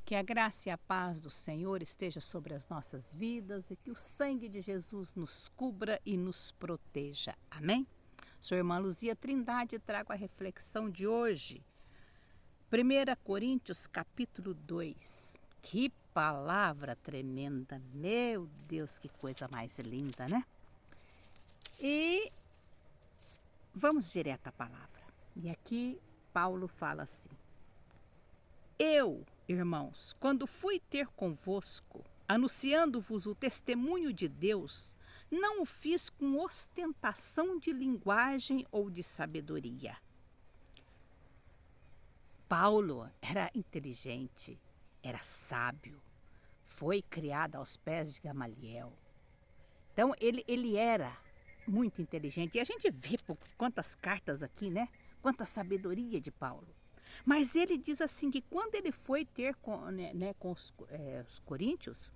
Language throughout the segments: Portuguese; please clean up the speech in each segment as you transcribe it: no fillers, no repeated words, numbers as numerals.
Que a graça e a paz do Senhor esteja sobre as nossas vidas e que o sangue de Jesus nos cubra e nos proteja. Amém? Sou a irmã Luzia Trindade e trago a reflexão de hoje. 1 Coríntios capítulo 2. Que palavra tremenda! Meu Deus, que coisa mais linda, né? E vamos direto à palavra. E aqui Paulo fala assim: Eu, irmãos, quando fui ter convosco, anunciando-vos o testemunho de Deus, não o fiz com ostentação de linguagem ou de sabedoria. Paulo era inteligente, era sábio, foi criado aos pés de Gamaliel. Então, ele era muito inteligente. E a gente vê por quantas cartas aqui, né? Quanta sabedoria de Paulo. Mas ele diz assim que quando ele foi ter com os coríntios,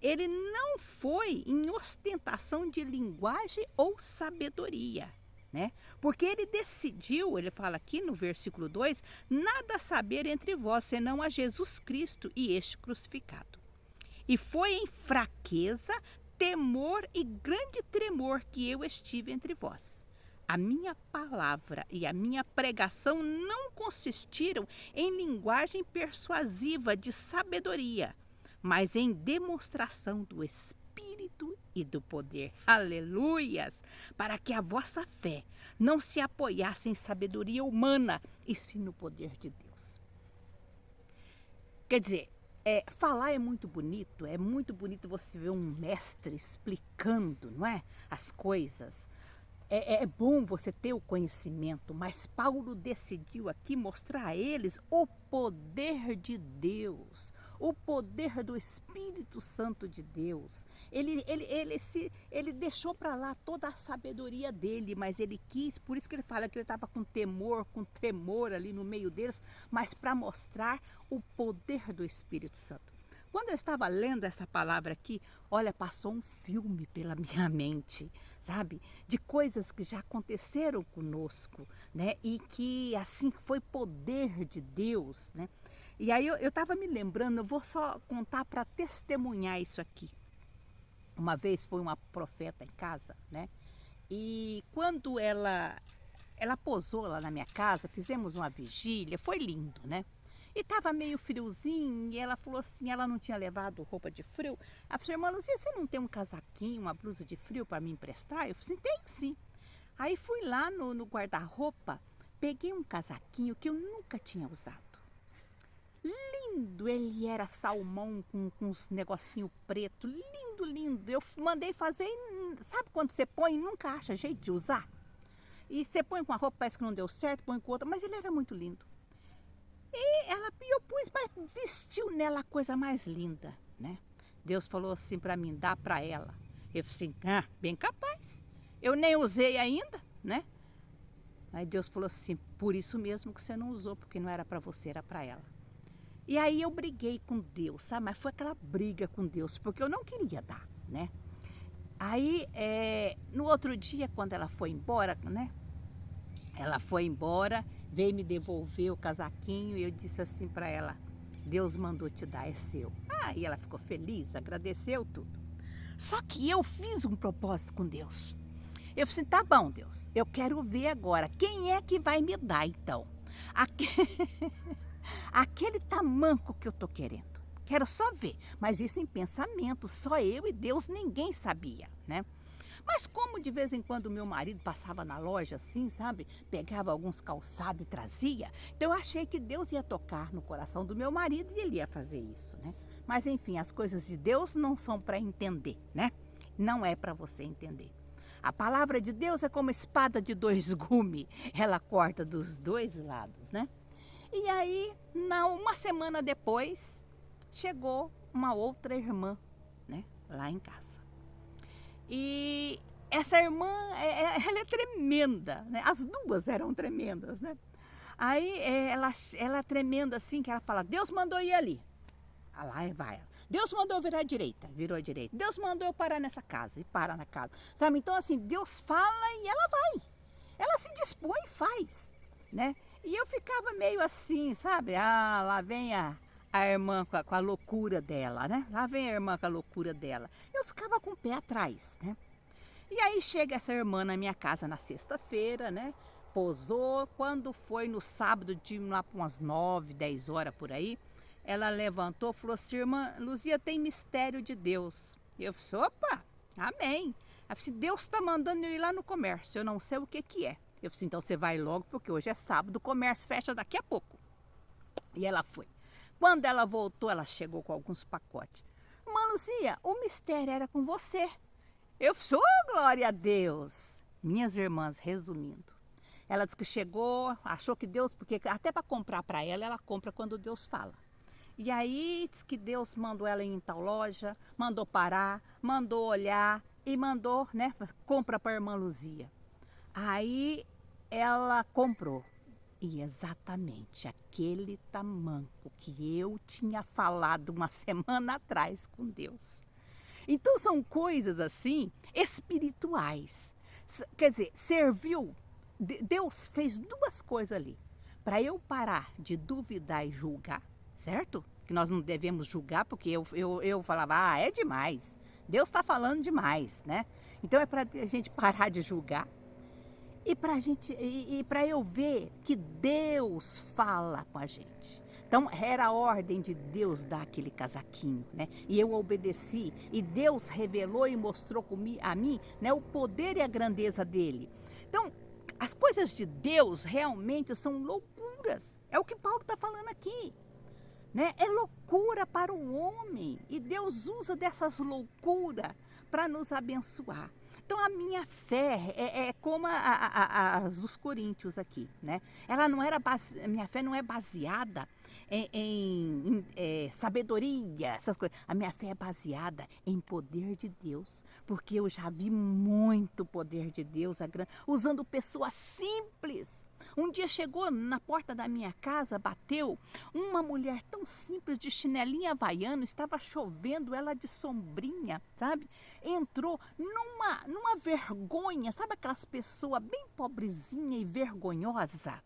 ele não foi em ostentação de linguagem ou sabedoria, né? Porque ele decidiu, ele fala aqui no versículo 2, nada saber entre vós, senão a Jesus Cristo e este crucificado. E foi em fraqueza, temor e grande tremor que eu estive entre vós. A minha palavra e a minha pregação não consistiram em linguagem persuasiva de sabedoria, mas em demonstração do Espírito e do poder. Aleluias! Para que a vossa fé não se apoiasse em sabedoria humana, e sim no poder de Deus. Quer dizer, falar é muito bonito você ver um mestre explicando, não é? As coisas. É bom você ter o conhecimento, mas Paulo decidiu aqui mostrar a eles o poder de Deus, o poder do Espírito Santo de Deus. Ele deixou para lá toda a sabedoria dele, mas ele quis, por isso que ele fala que ele estava com temor, com tremor ali no meio deles, mas para mostrar o poder do Espírito Santo. Quando eu estava lendo essa palavra aqui, olha, passou um filme pela minha mente, sabe? De coisas que já aconteceram conosco, né? E que, assim, foi poder de Deus, né? E aí eu estava me lembrando, eu vou só contar para testemunhar isso aqui. Uma vez foi uma profeta em casa, né? E quando ela posou lá na minha casa, fizemos uma vigília, foi lindo, né? E estava meio friozinho, e ela falou assim, ela não tinha levado roupa de frio. Ela falou, irmã Luzia, você não tem um casaquinho, uma blusa de frio para me emprestar? Eu falei assim, tenho sim. Aí fui lá no guarda-roupa, peguei um casaquinho que eu nunca tinha usado. Lindo, ele era salmão com uns negocinho preto, lindo, lindo. Eu mandei fazer, sabe quando você põe e nunca acha jeito de usar? E você põe com a roupa, parece que não deu certo, põe com outra, mas ele era muito lindo. E eu pus, mas vestiu nela a coisa mais linda, né? Deus falou assim para mim, dá para ela. Eu falei assim, bem capaz. Eu nem usei ainda, né? Aí Deus falou assim, por isso mesmo que você não usou, porque não era para você, era para ela. E aí eu briguei com Deus, sabe? Mas foi aquela briga com Deus, porque eu não queria dar, né? Aí, no outro dia, quando ela foi embora, né? Ela foi embora, veio me devolver o casaquinho e eu disse assim para ela, Deus mandou te dar, é seu. E ela ficou feliz, agradeceu tudo. Só que eu fiz um propósito com Deus. Eu falei assim, tá bom, Deus, eu quero ver agora, quem é que vai me dar então? Aquele tamanco que eu tô querendo. Quero só ver, mas isso em pensamento, só eu e Deus, ninguém sabia, né? Mas como de vez em quando meu marido passava na loja assim, sabe? Pegava alguns calçados e trazia. Então eu achei que Deus ia tocar no coração do meu marido e ele ia fazer isso, né? Mas enfim, as coisas de Deus não são para entender, né? Não é para você entender. A palavra de Deus é como espada de dois gumes. Ela corta dos dois lados, né? E aí, uma semana depois, chegou uma outra irmã, né? Lá em casa. E essa irmã, ela é tremenda, né? As duas eram tremendas, né? Aí ela é tremenda assim, que ela fala, Deus mandou ir ali. Lá vai ela. Deus mandou virar à direita, virou à direita. Deus mandou eu parar nessa casa, e para na casa. Sabe, então assim, Deus fala e ela vai. Ela se dispõe e faz, né? E eu ficava meio assim, sabe? Lá vem a a irmã com a loucura dela, né? Lá vem a irmã com a loucura dela. Eu ficava com o pé atrás, né? E aí chega essa irmã na minha casa na sexta-feira, né? Posou. Quando foi no sábado, de lá para umas 9, 10 horas por aí, ela levantou e falou assim: irmã Luzia, tem mistério de Deus. E eu falei: opa, amém. Ela falou: Deus está mandando eu ir lá no comércio, eu não sei o que que é. Eu falei: então você vai logo, porque hoje é sábado, o comércio fecha daqui a pouco. E ela foi. Quando ela voltou, ela chegou com alguns pacotes. Irmã Luzia, o mistério era com você. Eu sou, glória a Deus. Minhas irmãs, resumindo, ela disse que chegou, achou que Deus, porque até para comprar para ela compra quando Deus fala. E aí disse que Deus mandou ela ir em tal loja, mandou parar, mandou olhar e mandou, né, compra para a irmã Luzia. Aí ela comprou. E exatamente aquele tamanco que eu tinha falado uma semana atrás com Deus. Então são coisas assim espirituais. Quer dizer, serviu. Deus fez duas coisas ali. Para eu parar de duvidar e julgar, certo? Que nós não devemos julgar, porque eu falava, é demais. Deus está falando demais, né? Então é para a gente parar de julgar. E para eu ver que Deus fala com a gente. Então era a ordem de Deus dar aquele casaquinho, né? E eu obedeci. E Deus revelou e mostrou a mim, né, o poder e a grandeza dele. Então as coisas de Deus realmente são loucuras. É o que Paulo está falando aqui, né? É loucura para o homem. E Deus usa dessas loucuras para nos abençoar. Então a minha fé é como a dos coríntios aqui, né? Ela não era a minha fé não é baseada em sabedoria, essas coisas. A minha fé é baseada em poder de Deus, porque eu já vi muito poder de Deus usando pessoas simples. Um dia chegou na porta da minha casa, bateu uma mulher tão simples de chinelinha havaiano, estava chovendo, ela de sombrinha, sabe? Entrou numa vergonha, sabe aquelas pessoas bem pobrezinha e vergonhosa?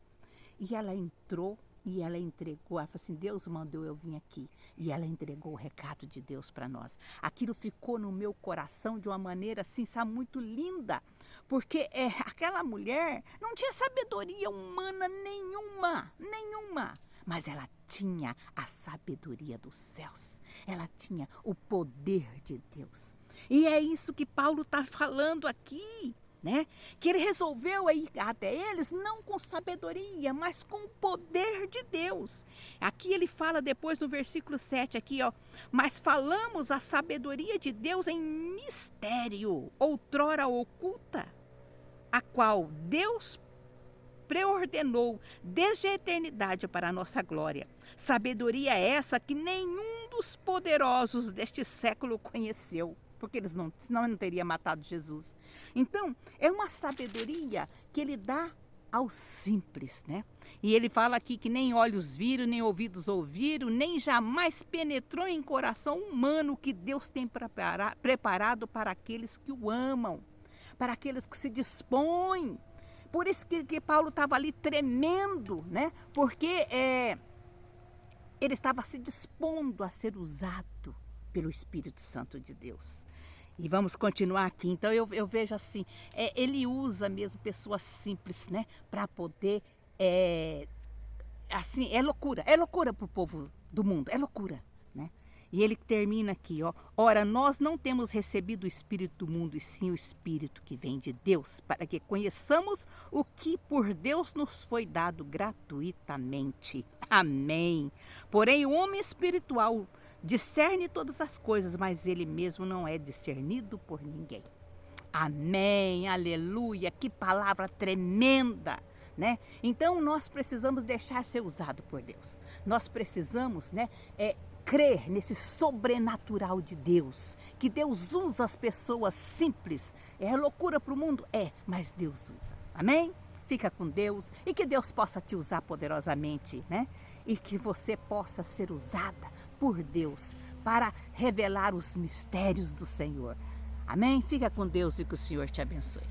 E ela entrou e ela entregou, ela falou assim: Deus mandou eu vir aqui. E ela entregou o recado de Deus para nós. Aquilo ficou no meu coração de uma maneira assim, sabe, muito linda. Porque aquela mulher não tinha sabedoria humana nenhuma. Mas ela tinha a sabedoria dos céus. Ela tinha o poder de Deus. E é isso que Paulo está falando aqui, né? Que ele resolveu ir até eles não com sabedoria, mas com o poder de Deus. Aqui ele fala depois no versículo 7 aqui, ó: mas falamos a sabedoria de Deus em mistério, outrora oculta, a qual Deus preordenou desde a eternidade para a nossa glória. Sabedoria essa que nenhum dos poderosos deste século conheceu, porque senão ele não teria matado Jesus. Então, é uma sabedoria que ele dá aos simples, né? E ele fala aqui que nem olhos viram, nem ouvidos ouviram, nem jamais penetrou em coração humano que Deus tem preparado para aqueles que o amam, para aqueles que se dispõem. Por isso que Paulo estava ali tremendo, né? Porque ele estava se dispondo a ser usado pelo Espírito Santo de Deus. E vamos continuar aqui. Então eu vejo assim, ele usa mesmo pessoas simples, né, para poder, assim, é loucura para o povo do mundo, é loucura, né? E ele termina aqui, ó: ora, nós não temos recebido o Espírito do mundo, e sim o Espírito que vem de Deus, para que conheçamos o que por Deus nos foi dado gratuitamente. Amém. Porém, o homem espiritual discerne todas as coisas, mas ele mesmo não é discernido por ninguém. Amém, aleluia, que palavra tremenda, né? Então nós precisamos deixar ser usado por Deus. Nós precisamos, né, crer nesse sobrenatural de Deus, que Deus usa as pessoas simples. É loucura para o mundo? Mas Deus usa. Amém? Fica com Deus e que Deus possa te usar poderosamente, né? E que você possa ser usada por Deus para revelar os mistérios do Senhor. Amém? Fica com Deus e que o Senhor te abençoe.